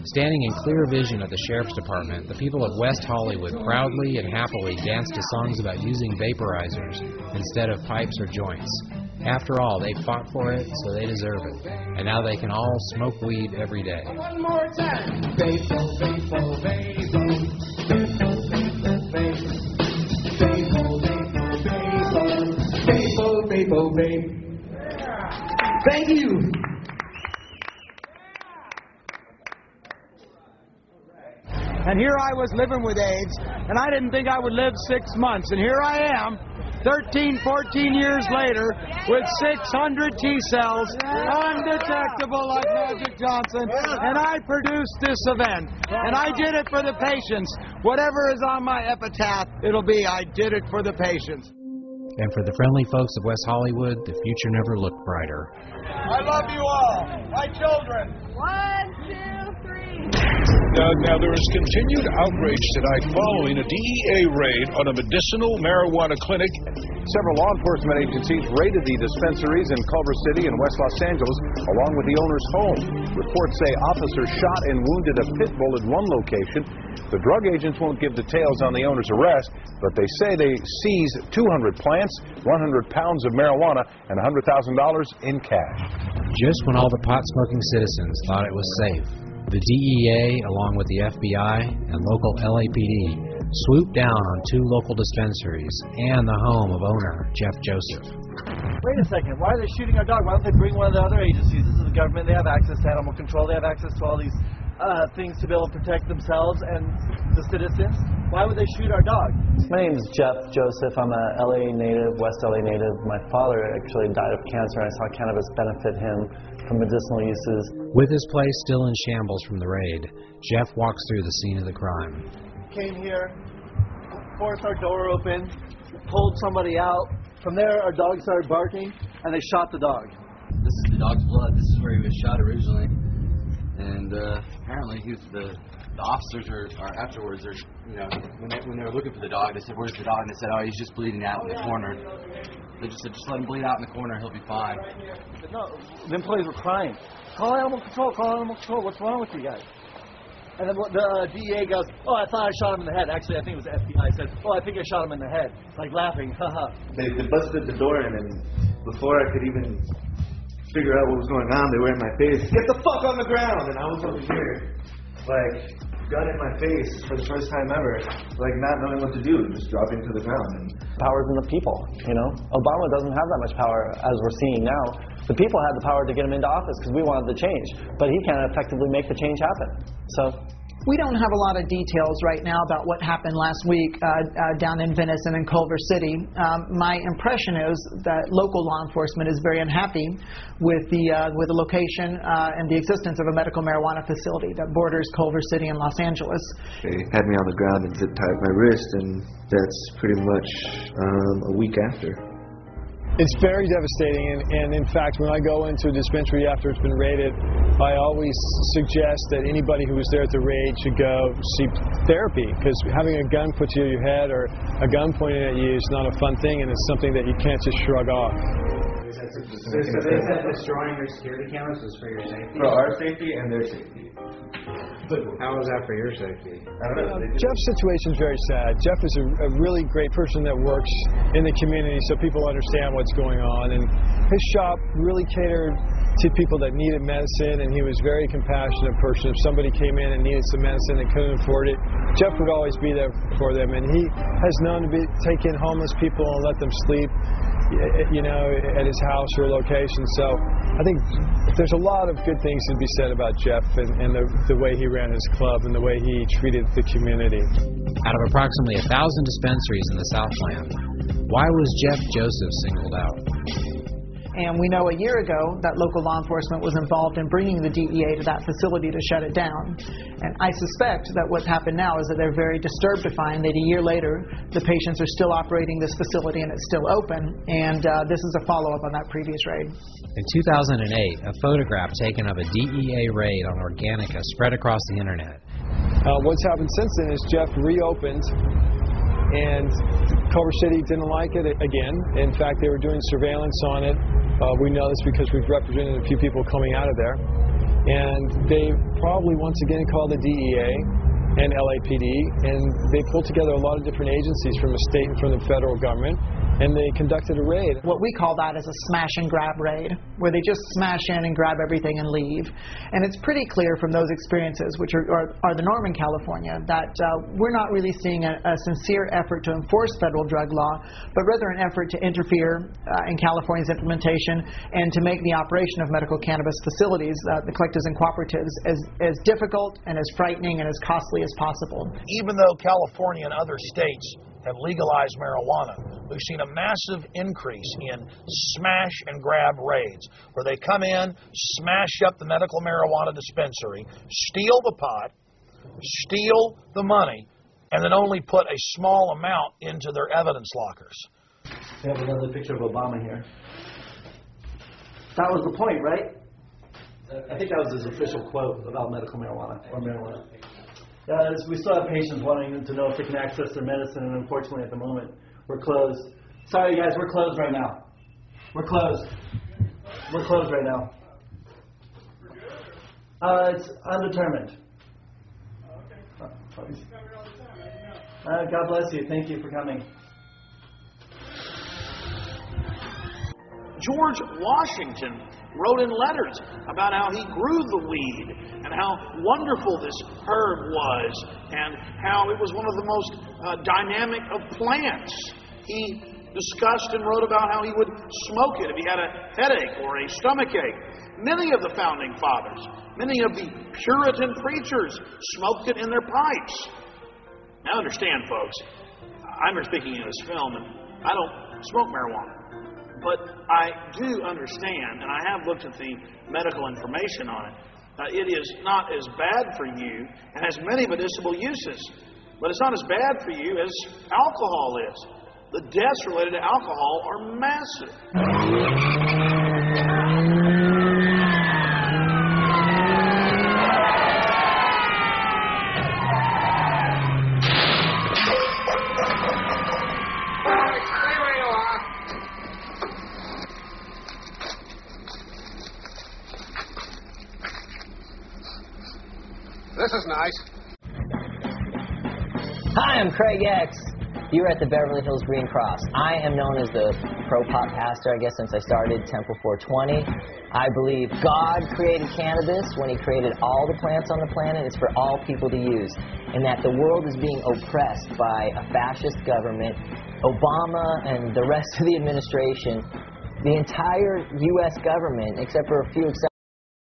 Standing in clear vision of the Sheriff's Department, the people of West Hollywood proudly and happily danced to songs about using vaporizers instead of pipes or joints. After all, they fought for it, so they deserve it. And now they can all smoke weed every day. One more time. Vapo, vapo, vapo. Vapo, vapo, vapo, vapo. Thank you. And here I was living with AIDS, and I didn't think I would live 6 months. And here I am, 13, 14 years later, with 600 T cells, undetectable like Magic Johnson, and I produced this event. And I did it for the patients. Whatever is on my epitaph, it'll be, I did it for the patients. And for the friendly folks of West Hollywood, the future never looked brighter. I love you all, my children. 1, 2, 3. Now, there is continued outrage tonight following a DEA raid on a medicinal marijuana clinic. Several law enforcement agencies raided the dispensaries in Culver City and West Los Angeles, along with the owner's home. Reports say officers shot and wounded a pit bull at one location. The drug agents won't give details on the owner's arrest, but they say they seized 200 plants, 100 pounds of marijuana, and $100,000 in cash. Just when all the pot-smoking citizens thought it was safe, the DEA, along with the FBI and local LAPD, swooped down on 2 local dispensaries and the home of owner Jeff Joseph. Wait a second, why are they shooting our dog? Why don't they bring one of the other agencies? This is the government, they have access to animal control, they have access to all these things to be able to protect themselves and the citizens. Why would they shoot our dog? My name is Jeff Joseph. I'm a LA native, West LA native. My father actually died of cancer, and I saw cannabis benefit him from medicinal uses. With his place still in shambles from the raid, Jeff walks through the scene of the crime. Came here, forced our door open, pulled somebody out. From there, our dog started barking, and they shot the dog. This is the dog's blood. This is where he was shot originally. And apparently the officers are afterwards, when they were looking for the dog, they said, "Where's the dog?" And they said, "Oh, he's just bleeding out in the corner." They just said, "Just let him bleed out in the corner, he'll be fine." No, the employees were crying. Call animal control, call animal control. What's wrong with you guys? And then the DEA goes, "Oh, I thought I shot him in the head." Actually, I think it was the FBI said, "Oh, I think I shot him in the head." Like laughing, haha. They busted the door in, and before I could even figure out what was going on, they were in my face. "Get the fuck on the ground!" And I was over here, like, gun in my face for the first time ever, like not knowing what to do, just dropping to the ground. And power's in the people, Obama doesn't have that much power as we're seeing now. The people had the power to get him into office because we wanted the change, but he can't effectively make the change happen. So we don't have a lot of details right now about what happened last week down in Venice and in Culver City. My impression is that local law enforcement is very unhappy with the location and the existence of a medical marijuana facility that borders Culver City and Los Angeles. they had me on the ground and zip tied my wrist, and that's pretty much a week after. It's very devastating, and in fact, when I go into a dispensary after it's been raided, I always suggest that anybody who was there at the raid should go seek therapy, because having a gun put to your head or a gun pointed at you is not a fun thing, and it's something that you can't just shrug off. So they said destroying your security cameras was for your safety? For our safety and their safety. How was that for your safety? Jeff's situation is very sad. Jeff is a really great person that works in the community so people understand what's going on. And his shop really catered to people that needed medicine, and he was a very compassionate person. If somebody came in and needed some medicine and couldn't afford it, Jeff would always be there for them. And he has known to take in homeless people and let them sleep, at his house or location. So I think there's a lot of good things to be said about Jeff and the way he ran his club and the way he treated the community. Out of approximately 1,000 dispensaries in the Southland, why was Jeff Joseph singled out? And we know a year ago that local law enforcement was involved in bringing the DEA to that facility to shut it down. And I suspect that what's happened now is that they're very disturbed to find that a year later the patients are still operating this facility and it's still open. And this is a follow-up on that previous raid. In 2008, a photograph taken of a DEA raid on Organica spread across the internet. What's happened since then is Jeff reopened, and Culver City didn't like it again. In fact, they were doing surveillance on it. We know this because we've represented a few people coming out of there. And they probably once again called the DEA and LAPD, and they pulled together a lot of different agencies from the state and from the federal government, and they conducted a raid. What we call that is a smash and grab raid, where they just smash in and grab everything and leave. And it's pretty clear from those experiences, which are the norm in California, that we're not really seeing a sincere effort to enforce federal drug law, but rather an effort to interfere in California's implementation and to make the operation of medical cannabis facilities, the collectives and cooperatives, as difficult and as frightening and as costly as possible. Even though California and other states have legalized marijuana, we've seen a massive increase in smash and grab raids, where they come in, smash up the medical marijuana dispensary, steal the pot, steal the money, and then only put a small amount into their evidence lockers. We have another picture of Obama here. That was the point, right? I think that was his official quote about medical marijuana, or marijuana. We still have patients wanting to know if they can access their medicine, and unfortunately at the moment, we're closed. Sorry guys, we're closed right now. We're closed. We're closed right now. It's undetermined. God bless you. Thank you for coming. George Washington wrote in letters about how he grew the weed and how wonderful this herb was and how it was one of the most dynamic of plants. He discussed and wrote about how he would smoke it if he had a headache or a stomach ache. Many of the founding fathers, many of the Puritan preachers smoked it in their pipes. Now understand, folks, I'm speaking in this film and I don't smoke marijuana. But I do understand, and I have looked at the medical information on it, it is not as bad for you and has many medicinal uses. But it's not as bad for you as alcohol is. The deaths related to alcohol are massive. This is nice. Hi, I'm Craig X. You're at the Beverly Hills Green Cross. I am known as the pro-pot pastor, I guess, since I started Temple 420. I believe God created cannabis when He created all the plants on the planet. It's for all people to use. And that the world is being oppressed by a fascist government, Obama and the rest of the administration, the entire U.S. government, except for a few exceptions,